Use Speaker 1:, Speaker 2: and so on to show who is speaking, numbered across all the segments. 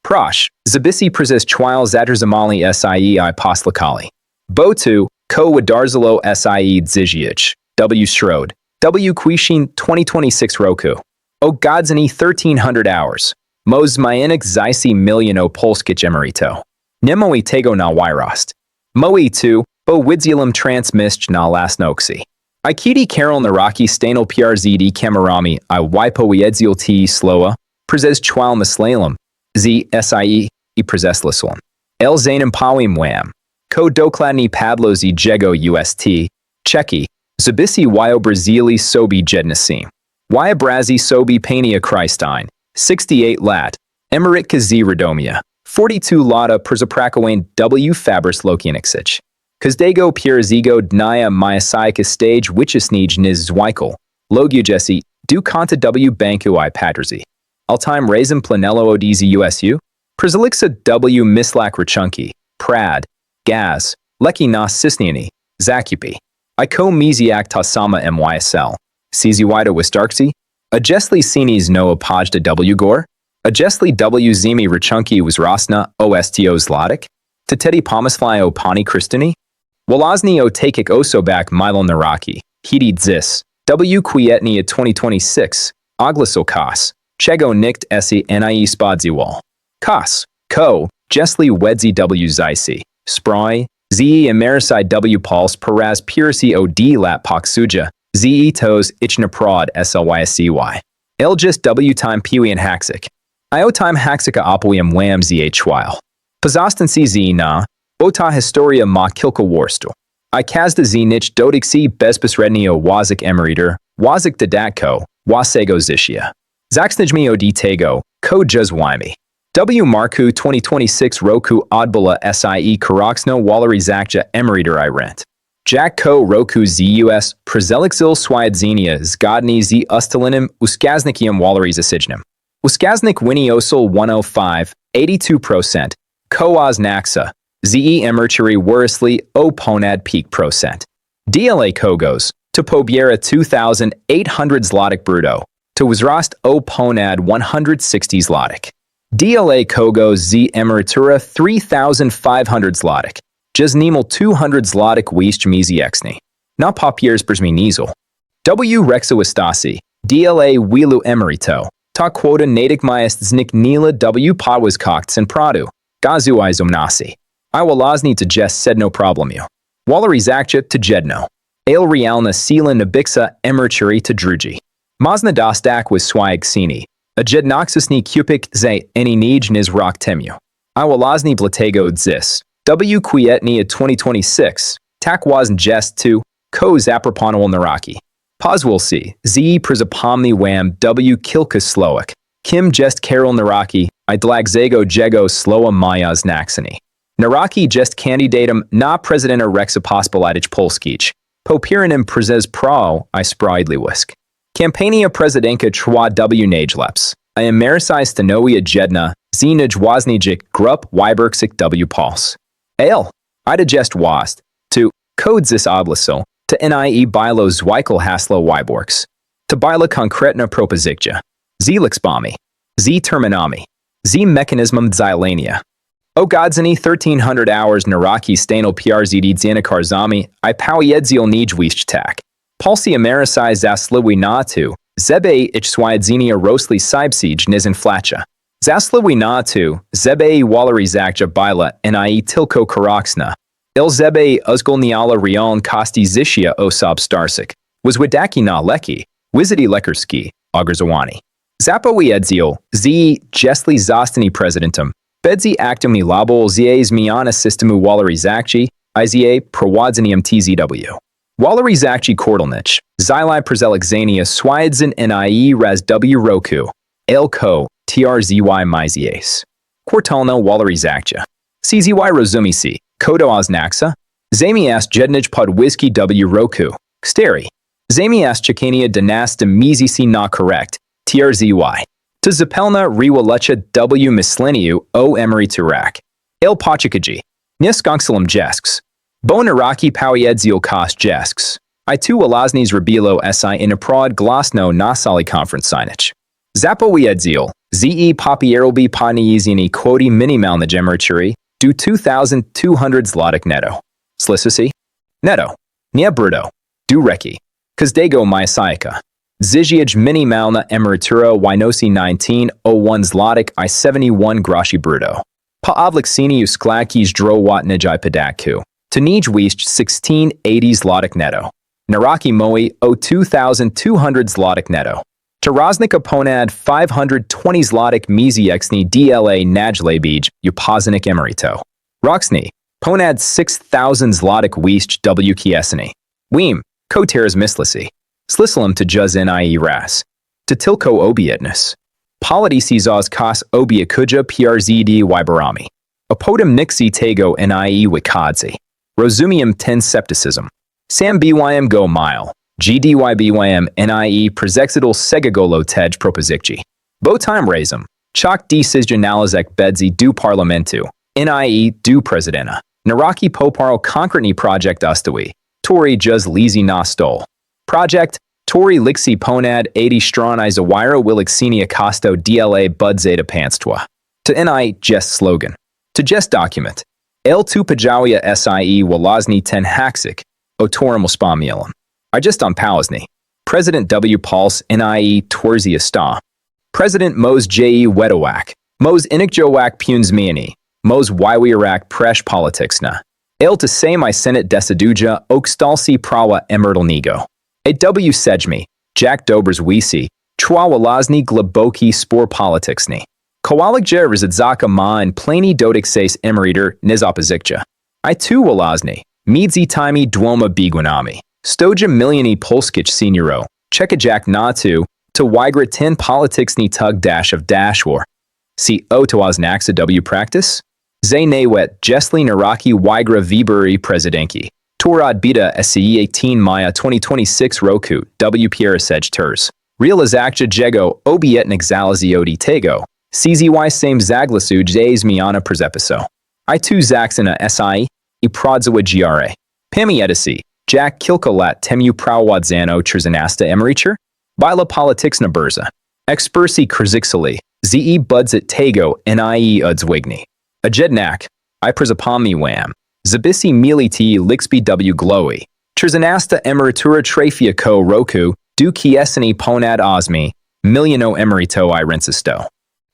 Speaker 1: Prosh, Zabisi Prezes Chwile Zatrzamali Sie Poslakali. Botu, Ko Wadarzalo Sie Dzizhiach. W. Wśród. W. Kwiecień 2026 Roku. O godzini 1300 hours. Moz Myanek Zisi Miliono Polskich Emerytów. Nemoi tego na wyrost. Moi tu, bo widzielum transmistrz na lasnoksi. Ikiti Karol Nawrocki stanul PRZD kamerami I pojawiła T slowa, prezes chwile myślałem, Sie I prezeslisłam. El zanem pałim wam. Ko dokładnie padlo z jego ust, Czeki, Zabisi y Brazili sobi jednasim. Y Brazi sobi pania Christine, 68 lat, Emerytka z Radomia, 42 lata Przaprakowany W. Fabris Lokieniksich. Każdego pierzigo dnia miasajka stage wycisnij niz zwykle, logujesi, du konta W. Banku I Patrzi. Altime razem planelo odz usu, Przelixa W. Mislak Rachunki, Prad, Gaz, Leki na Cisniani, Zakupi. Iko miziak ta sama mysl. Czywida Wystarksi, Ajesli Sinis no opajda W. Gore, Ajesli W. Zimi Rachunki was Rosna, Osto Zlatik, Tateti Pomysfly o Pani Kristini, Walazni o Takik Osobak Milo Nawrocki, Hidi Zis, W. Kwietnia 2026, Oglaso Kas, Chego Nikt Esi Nie Spodziewal. Kas, Ko, Jesli Wedzi W. Zisi, Spry, Ze Americi W. Puls Peraz Piracy O. D. Lat Poksuja, Ze Tos Ichna Prod Slyscy. Elgis W. Time Pewian Haxik. Io time Haxika Opoium Wham Za Chwile. Pozostancy Z na, Ota Historia ma Kilka Warstu. I kazda Z nich dodiksi bezbesrednio wazik emerytur, wazik dodatko, wasego zishia. Zaksnijmi od tego, ko juzwimi. W. Marku 2026 Roku Odbula Sie Karoksno Walery Zakja Emerytur I rent. Jack Ko Roku ZUS Prezelixil Swyadzenia Zgodny z Ustalinem Uskaznikiem Walery Zasignem. Uskaznik Winiosol 105, 82%, Koaz Naxa, Ze Emerytury Worisli O Ponad Peak Procent. DLA Kogos, to Pobiera 2,800 Zlotic Bruto, to Wzrost O Ponad 160 Zlotic. DLA Kogos Z Emerytura 3,500 Zlotic, Jaznimal 200 Zlotic Wiest Miziexni. Na Papiers Brzmi Nizel. W. Rexoistasi, DLA Wilu Emeryto, Ta quota natic majest znik nila W. Podwas Kokts and Pradu, Gazu Izomnasi. I Walazni to jest sedno problemu. Walery Zakja to jedno. Ale Realna Sila Nabixa Emeryturi to Drugi. Mazna Dostak was Swag Sini. A jednoxusni Cupik ze any nij niz rock temu. I Walazni Blatego Zis. W. Kwietnia 2026. Takwazn jest to, Ko Zaproponowal Nawrocki. Pozwil si, Z. Przapomni wam W. Kilka Sloak. Kim jest Karol Nawrocki, I dlagzego jego slowa maya znaksani. Nawrocki jest kandidatem na prezydenta Rzeczypospolitej Polskich. Popiranem prezes prao I sprawiedliwość. Kampania prezydentka trwa W. Najleps. I Americi stanowi jedna, z najważniejszych grup wyborczych W. Puls. Ale, I jest wast, to, Ko zis oblaso, to nie bilo zwykle haslo wyborks. To bila konkretna propozycja. Z liczbami. Z terminami. Z mechanizmem dzielennia. O godzini 1300 hours Nawrocki stanul PRZD Dziennikarzami I pojawiła tak. Polsi Americi zasluwi na to, zebe ich swyadzenia rosli sybsij niz inflacja. Zasluwi na to, zebe Walery Zakja bila nie tylko Karoksna. Il zebe uzgolniala rion kosti zishia osob starsik, was widaki na leki, wizity lekarski, ogrzewani. Zapowiedzil, z jesli zostani prezydentem, bedzi aktumni labol z zmiana systemu Walery Zakji, I prowadzenium TZW. Walery Zakji Kordalnich, zili prezelixania swyadzin nie raz W. Roku, Ko, TRZY mizies. Kwartalno Walery Zakja. CZY rozumisi. Kodo Oznaxa, Zamiast jednij podwiski W. Roku, Ksteri. Zamiast czekania dynasta mizisi na correct, TRZY. To zapelna riwalucha W. Mysleniu o emeryturach. El Pachikaji. Niskonksalam jesks. Bo Nawrocki powiedzil kos jesks. I tu walaznis rabilo si inaprod glasno nasali konferencinich. Zapowiedzil, ZE popieralby podniesienie quoty minimalnej emerytury do 2,200 złotych netto. Slisisi? Netto. Nie brutto. Do reki. Każdego miesiąca. Zdzieć minimalna emerytura wynosi 19,01 złotych I 71 groszy brutto. Po obligaceniu składki zdrowotnej podatku. To niedźwiść 1680 złotych netto. NAWROCKI moi o 2,200 złotych netto. To roznika ponad 520 złotych miesięcznie dla najlepiej uposażonych emerytów. Rocznie ponad 6,000 złotych wiść wkiesanie. Wim, koteres myslisi. Slisalam to juz nie raz. To tylko obietnis. Politycy z kas obiekuja PRZD wyborami. A potem nixi tego nie wychodzi. Rozumiem ten scepticism. Sam bym go miał. GDYBYM nie prezexidal segagolo tej propozycji. Bo time razem. Chok decyzjonalizek bedzi do parlamentu. Nie do prezydenta. NAWROCKI poparł konkretny projekt ustawi. Tory juz lizi na stol. Projekt Tory liksi ponad 80 strony zawira wyliksenia kosto dla budżeta państwa. To nie jest slogan. To jest dokument. El tu pojawiła sie walazni ten haksik. Otorum wspomniałem. I just on pałzni. President W. Pulse nie tworzy sta. President Mos J. Według. Mos inikjoak pun zmiany. Mos wywirak presh politicsna. El to same Senate decyduja okstalsi prawa emerytalnego. W. Sedźmi, Jack Dobers wisi, trwa walazni głęboki spor polityczny. Kowaligje rzadzaka ma plani dotychczas emerytur niezopozykja. I tu walazni, między tymi dwoma biegunami. Stoja milioni polskich seniorów, czekajak na to wygra ten polityczny tug dash of dashwar. Si otowaznaksa W. practice? Zaynawet jesli NAWROCKI wygra wybory prezydenki. Torad bita SE 18 Maja 2026 roku WPRSEJ TERS. Realizakcja jego obietnik zaliziodi tego. CZY same zaglasuj zmiana przepisu. I tu zaksana SI I prodzowa GRA. Pamiętajcie, Jack kilka lat temu prowadzano trzynasta emerytur? Bila polityczna burza. Eksperci kryzyksali, ze budżet tego nie odzwignie. A jednak, I przypomniałem. Zabisi militi lixbi W. glowy. Trzynasta emerytura trafia ko roku, do kiesani ponad osmi, miliono emeryto I rensisto.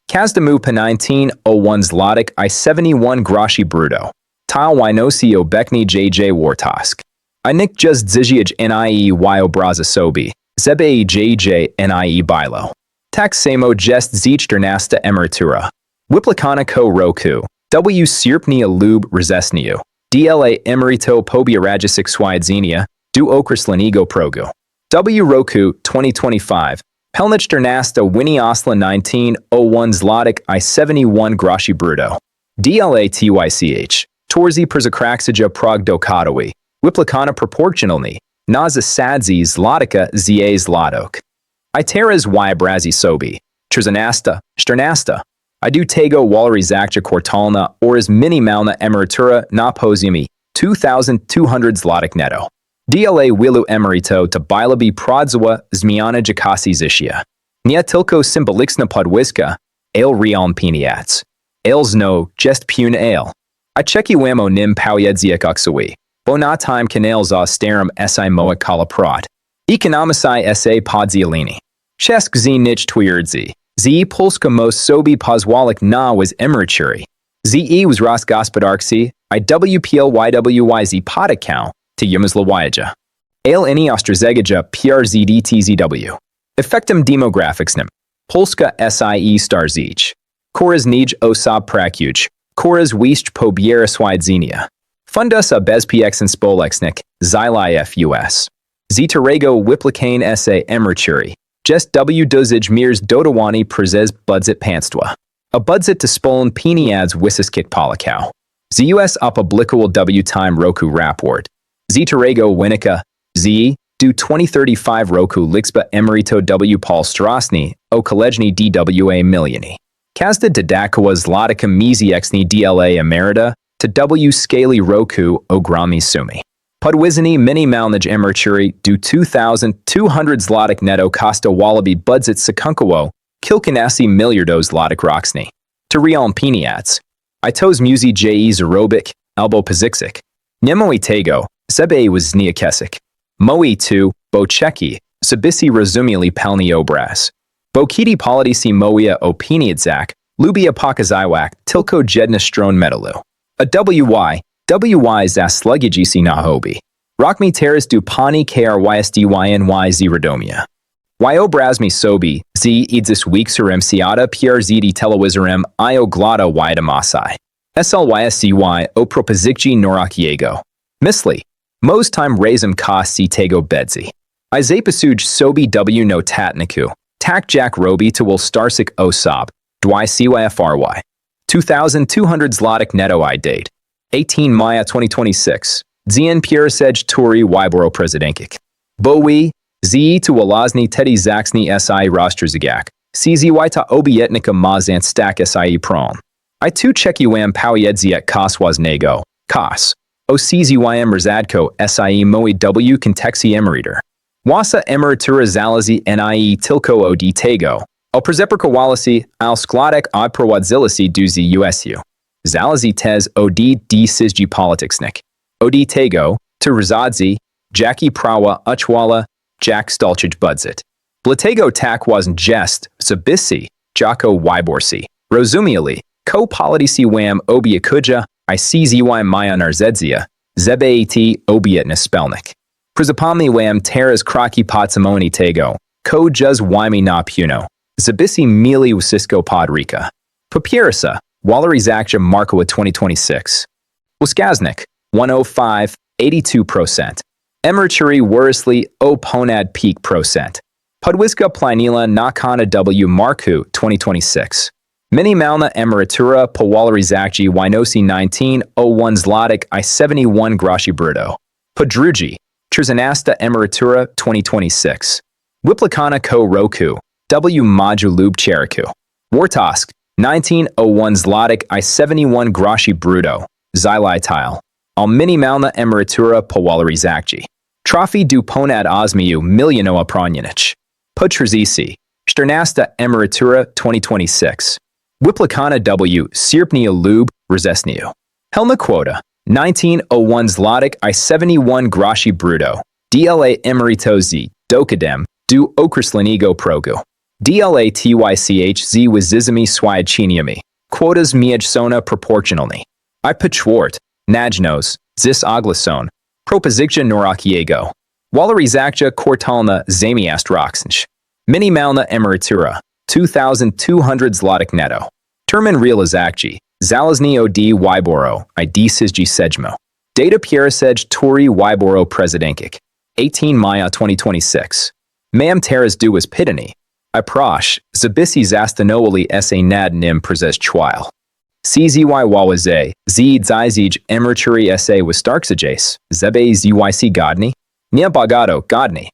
Speaker 1: Każdemu po 1901 złotych I 71 groszy brutto. Ta wynosi obecnie JJ Wartosk. I nick just zdzieć nie obraza sobie, zebe JJ nie bilo. Tak samo jest z 14 emerytura. Wypłacana ko roku, W. sierpnia lub wrześniu. Dla emeryto pobierania świadczenia do określonego progu. W. roku 2025, pełna 14 wyniosła 1901 złotych I 71 groszy brutto. Dla TYCH, torzy przekroczenia prog dochodowy, wypłacana proporcjonalnie, na zasadzie złotych za złotych. I teraz wybrazi sobie, 14 I do tego waloryzacja kwartalna oraz minimalna emerytura na poziomie 2,200 złotych netto. Dla wielu emeryto to byłaby prodzowa zmiana jakosти życia. Nie tylko symboliczna podwyżka, ale realny pieniądz. Ale znowu jest pun ale. I czekam o nim powiedzenia oksowi, bo na tym kanale za staram se moa kala prot. Ekonomiczai se podzieleni. Czesk z nich twierdzi. Ze Polska most sobie pozwolić na was emerytury. Ze was rozgospodarczy I WPLYWYZ podakał to yumazlawaja. Ale nie ostrzegaja PRZDTZW. Efektem demograficznym. Polska SIE starzyć. Koraz nij osob pracuj. Koraz wiść pobiera świadczenia. Fundusa bezpiecznych społecznych, zila FUS. Zetarego wypłacane se emerytury. Just W. dozyć mirs dodawani przez budżet państwa. A budżet to spoln pieniądz wysoskich polakał. Z US opublikował W. time roku raport. Zetarego wynika, do 2035 roku liczba emeryto W. polstrosni o kolejnej DWA milioni. Każda dodatkowa złotych miesięcznie dla emeryta to W. skali roku ogromnej sumy. Podwyższenie minimalnej emerytury do 2,200 złotych netto kosztowałoby budżet sakunkowo kilkanasi miliardos złotych rocznie. To real opiniats. I toz muzi je zarobik, albo poziksik. Nie moi tego, zebe was niekesik. Moi tu, bo czeki, zabisi rozumieli pełni obraz. Bo kiti politisi moia opiniadzak, lubia pokazywak, tylko jedna stron metalu. A wy zaslugijisi na hobby. Rock mi teraz du pani krysdynyz radomia. Y obraz mi sobi, z idzis weeksurem pierzidi telewizorem I oglada y damasai. Slyscy o propozycji NAWROCKIego. Mysli. Most time razem ka si tego bedzi. I zapasuj sobi w notatniku. Tak jack robi to will starsik osob. Dwy cyfry. 2,200 złotych netto I date. 18 Maja 2026. Zien piersej turi wyboro prezydenkik. Bowi, z to walazni teddy zaksni si rostrzyzigak. Czy ta obietnika mazant stak si pron. I tu chekiwam pojedziek kaswaznego. Kas. O czym rzadko si moi w kontekście emerytur. Wasa emerytura zależy nie tylko od tego. O przeprowadzeniu al składek I prowadziliście duzi usu. Zależy też od decyzji politycznych. Od tego, to rozadzi, jaki prawa uchwala, jak stalczyć budżet. Dlatego tak wasn jest, zabisi, jako wyborcy. Rozumieli, ko politycy wam obiekuja, I czzy mają narzedzia, zebet obietny spelnik. Przyzapomnij wam teraz kroki podsamoni tego, ko juz wymi na puno. Zabisi mili usisko podrika. Papiersa, waloryzacja markowa 2026. Wskaznik, 105, 82%. Emerytury wyroсли o ponad peak procent. Podwyżka planila nakana w marku 2026. Minimalna emerytura po waloryzacji wynosi 19,01 złotych I 71 groszy brutto. Po drugie, 13 emerytura 2026. Wypłacana ko roku, w maju lub czerwcu. Wartosk, 19,01 złotych I 71 groszy brutto. Zilital. Al minimalna emerytura po waloryzacji. Trafi du ponad 8 milionowa pronienich. Po trzecie, 14 emerytura 2026. Wypłacana w sierpniu lub wrześniu. Helna quota, 19,01 złotych I 71 groszy brutto. DLA emerytozy, dokadem, du określonego progu. DLA tych z wyzymi świadczeniami. Quotas miedzone proporcjonalnie. I po czwarte, najnos, zis oglason, propozycja NAWROCKIego. Waloryzacja kwartalna zamiast rocznych. Minimalna emerytura, 2,200 złotych netto. Termin realizacji, zależnie od wyboro, I decyzji sedmo. Data piersej turi wyboro prezydenkik. 18 Maja 2026. Mam teraz duas pytanie. I proś, zabisi zastanowili sa nad nim przez chwilę. Czzy wałaze, zdzizij emerytury sa wystarczyć, zebe zyc godni? Nie bogado godni.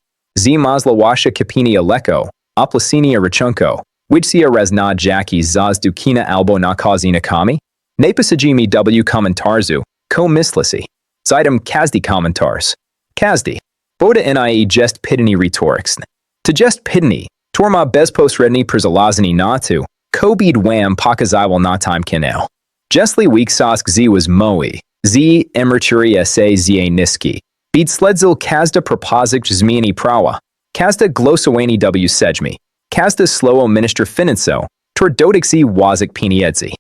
Speaker 1: Mazla wasza kapinia leko, oplacenia rachunko, wijcia rezna jaki zaz dukina albo nakazina kami? Napisajimi w komentarzu, ko myslisi. Zidem kazdi komentars. Kazdi. Boda nie jest pytanie retoryczne. To jest pytanie, torma bezpośredni przalazani na tu, ko bid wam pokazywał na time kanał. Jestli wiksask z was moi, z emerytury sa za niski. Bid sledzil kazda propozyc zmiany prawa. Kazda głosowanie w sedmi. Kazda slowo minister finanso, tor dotyczy wazik pieniędzy.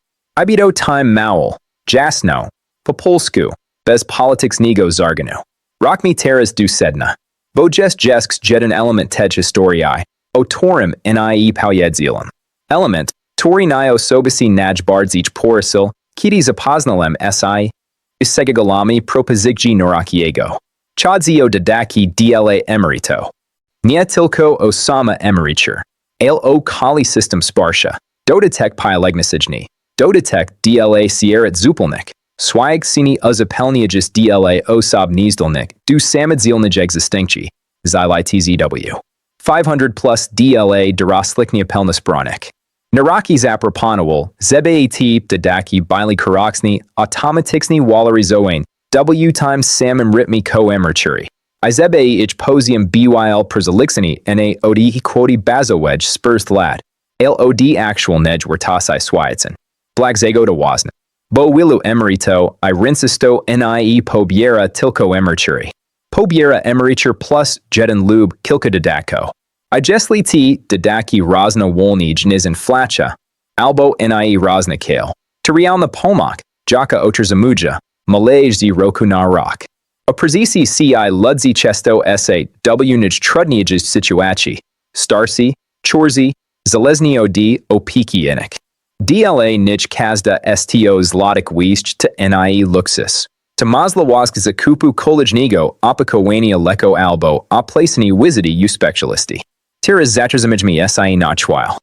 Speaker 1: Ibido time maul, jasno, po polsku, bez politycznego zarganu. Rock mi teraz du sedna. Bo jestks jeden element tej historii, o torem nie pojedziłem. Element, tori nie osobisi najbardziej porusil, kiedy zapoznałem si, segagolami propozycji NAWROCKIego. Chodzio dodaki dla emeryto. Nie tylko o sama emerytur. O kali system sparsha. Dodatek pialegnasigni. Dodatek dla sierra zupelnik. Swag sini uzupełniagis dla osob niezdolnik du samadzilnij existenci. Zilitzw. 500 plus dla dorosliknia pelnisbranik. NAWROCKI zaproponowal, zebet dodaki bili karoksni automaticsni waloryzowain w times samim rytmi ko emerytury. I zebe ich poziom byl przeliczeni na od quoti bazowedge spurs lat. LOD actual nej wertasai swiatzen. Blagzego de wasn. Wywołała emeryto I rinsisto nie pobiera tylko emerytury. Pobiera emerytur plus jeden lub kilka dodatków. I jesli t dodaki razna wolnij niz inflacja, albo nie razna kale. Tarialna pomok, jaka otrzamuja, malaj z roku na rok. A prezisi ci ludzi chesto sa w trudniejej sytuacji, starsi, chorsi, zależni od opieki innych. DLA nij kazda sto zlotych wyjść to nie luksus. To mazlawask zakupu kolejnego opakowania leko albo opłaceni wizyty u specjalisty. Tira zatrzymajmy się na chwilę.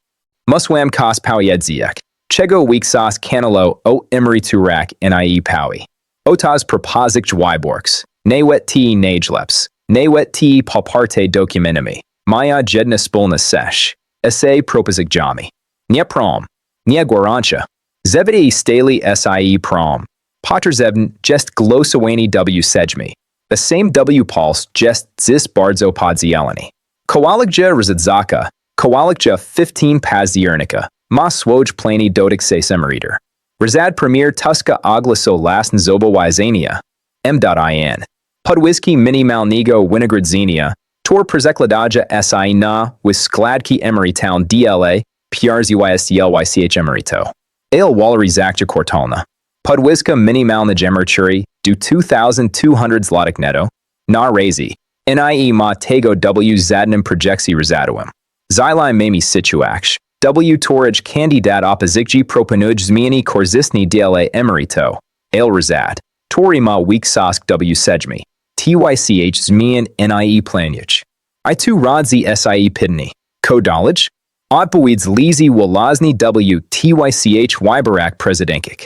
Speaker 1: Musłam kos powiedzek, czego wiksas kanalo o emeryturach nie powie. Otas propozycj wyborks, nawet t najleps, nawet t poparte dokumentami, moja jedna wspólna sesh, esej propozycjami. Nie prom, nie gwarancja, zewity stali sie prom. Potrzebny jest głosowanie w sedźmi. The same w puls jest zis bardzo podzielony. Kowalikja rzadka, kowalikja 15 października, ma swoj plani dotyczący emerytur. Rzad premier tuska oglaso lasn zobowiedzenia. M.in. Podwiski minimalnego wynagrodzenia, tor przekładaja si na with składki emerytalne DLA, PRZYSTLYCH emeryto. Ale waloryzacja kwartalna. Podwiska minimalnej emerytury do 2,200 złotych netto, na razy. Nie ma tego w żadnym projekcji rozsądowym. Zylai mami sytuacz, w torage kandidat opozycji proponuj zmiany korzystne dla emeryto, ale rozsąd, tori ma wiksask w sedźmi, tych zmian nie planić. I tu rodzi sie pidni, kodolage? Odpowiedz lizi wolazny w tych wyborach prezydenckich.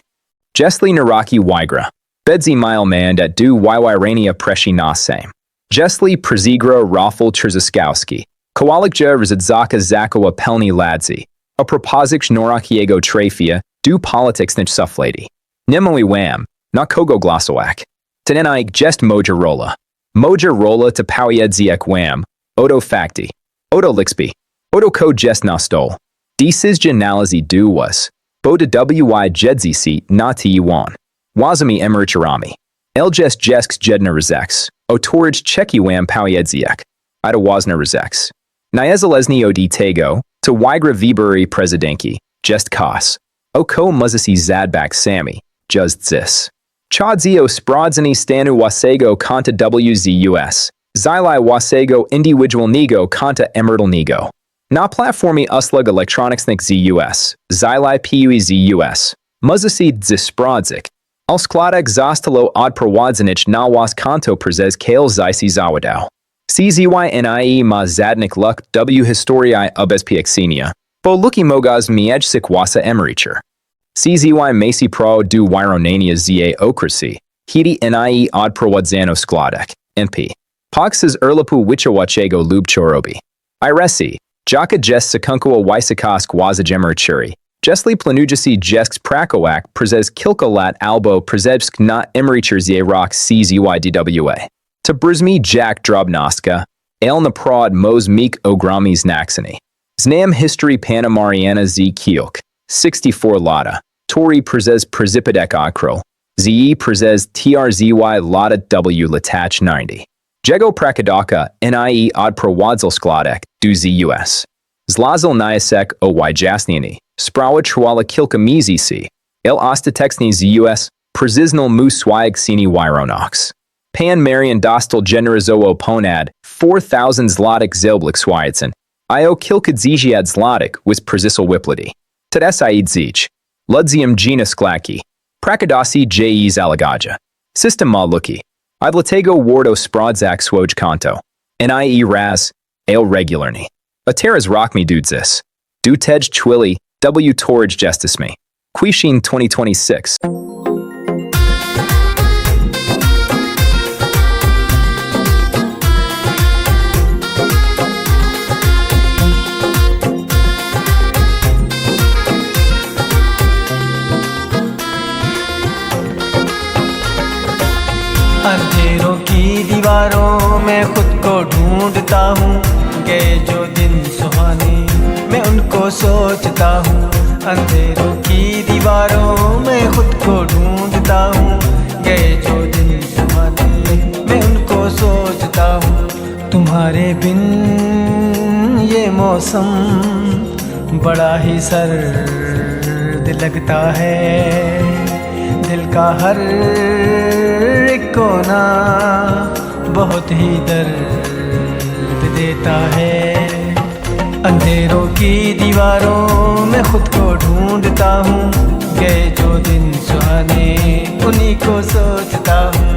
Speaker 1: Jesli NAWROCKI wygra, bedzi mile mandat do wywirania presi na same. Jesli Przygro Rafał Trzaskowski, Kowalikja Rzadka Zakowa Pelni Ladzi, a propozycj NAWROCKIego trafia do politycznych suflady. Niemoli wam, na kogo głosować. Tenenik jest moja rola to powiedzek wam, oto fakty, oto liczby, oto ko jest na stol. Decyzja należy do was, bo do jedzi na t1. Wazami emeryturami. Eljes jesks jedna rzeks. Otorage czekiwam powiedzek. Ida wazna rzeks. Niezależnie od tego, to wygra wybory prezydenki, jest kos. Oko muzisi zadbak sami, just zis. Chodzio sprawdzenie stanu wasego konta WZUS. Zylai wasego indywidualnego konta emerytalnego. Na platformie uslug elektronicznych ZUS, Zylai PUI muzisi zsprawdzik. Składek zostało odprowadzonich na was konto przez kale zisi zawodow. CZYNIE ma żadnych luk w historii ubezpieczenia, bo luki mogaz mieć wasa emerytur. CZY masi pro do wyronania za okresy, kiedy nie odprowadzano składek, NP. Poxes urlopu wyczuwaczego lub choroby. Iresi, jaka jest sakunkowa wysokosk wazaj emerytury. Jesli planujasi jesks prakoak przez kilka lat albo przezewsk na emerytur za rok CZYDWA. To brzmi jak drobnostka, ale naprod moz mik ogromny znaczenie. Znam history pana Mariana z Kielk, 64 lata, tori przez Przypadek Okrol, ze przez TRZY lata w latach 90. Jego prakodoka nie odprowadzał składek do ZUS. Zlazł niasek o wyjaśnienie. Sprawa trwała kilka miesięcy, ale ostatecznie ZUS przyznał mu swoich sini wyronoks. Pan Marian dostal generazowo ponad 4,000 złotych zelblik swajcen, o kilka dziesiąt złotych was przyzysł wypłaty. Tedesai dzich, ludziom gina sklaki, prakodasi je zalagadja. System ma luki. I dlatego warto sprawdzak swoj konto. Nie raz, ale regularnie. A teraz rockmi dudzis. Du tej chwili, w torage jestesmi. Kwiecień 2026.
Speaker 2: अंधेरों की दीवारों में खुद को ढूंढता हूँ, गए जो दिन सुहाने सुहाने मैं उनको सोचता हूँ। अंधेरों की दीवारों में खुद को ढूंढता हूँ। गए जो दिन सुहाने मैं उनको सोचता हूँ। तुम्हारे बिन ये मौसम बड़ा ही सर्द लगता है। दिल का हर एक कोना बहुत ही दर्द देता है। अंधेरों की दीवारों में खुद को ढूंढता हूँ। गए जो दिन सुहाने उन्हीं को सोचता हूँ।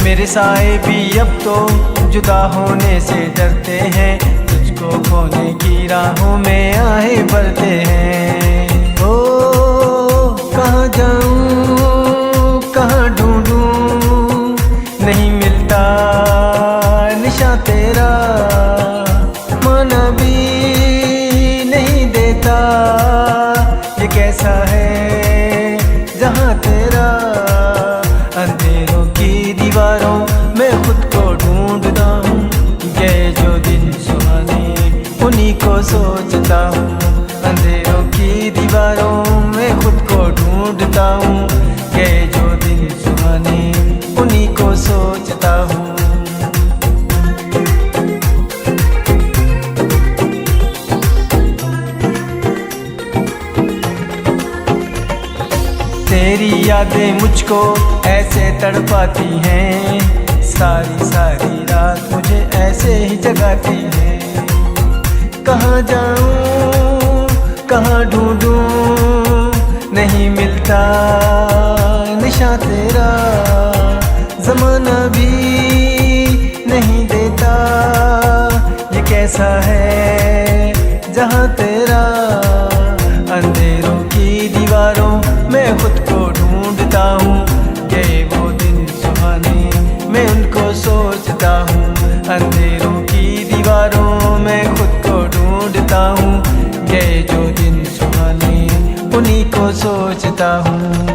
Speaker 2: मेरे साए भी अब तो जुदा होने से डरते हैं। तुझको खोने की राहों में आहे भरते हैं। ओ कहाँ जाऊँ कहाँ ढूंढूं नहीं मिलता निशा तेरा। माना भी नहीं देता ये कैसा है जहाँ तेरा। अंधेरों की दीवारों में खुद को ढूंढता हूँ। गए जो दिन सुहाने उन्हीं को सोचता हूँ। अंधेरों की दीवारों में खुद को ढूंढता हूँ। गए जो दिन सुहाने उन्हीं को सोचता हूँ। तेरी यादें मुझको ऐसे तड़पाती हैं। सारी सारी रात मुझे ऐसे ही जगाती हैं। कहाँ जाऊँ कहाँ ढूंढूं नहीं मिलता निशा तेरा। ज़माना भी नहीं देता ये कैसा है जहाँ तेरा। अंधेरों की दीवारों मैं खुद को ढूंढता हूँ। गए वो दिन सुहाने मैं उनको सोचता हूँ। अंधेरों की दीवारों में खुद को ढूंढता हूँ। गए जो दिन सुहाने उन्हीं को सोचता हूँ।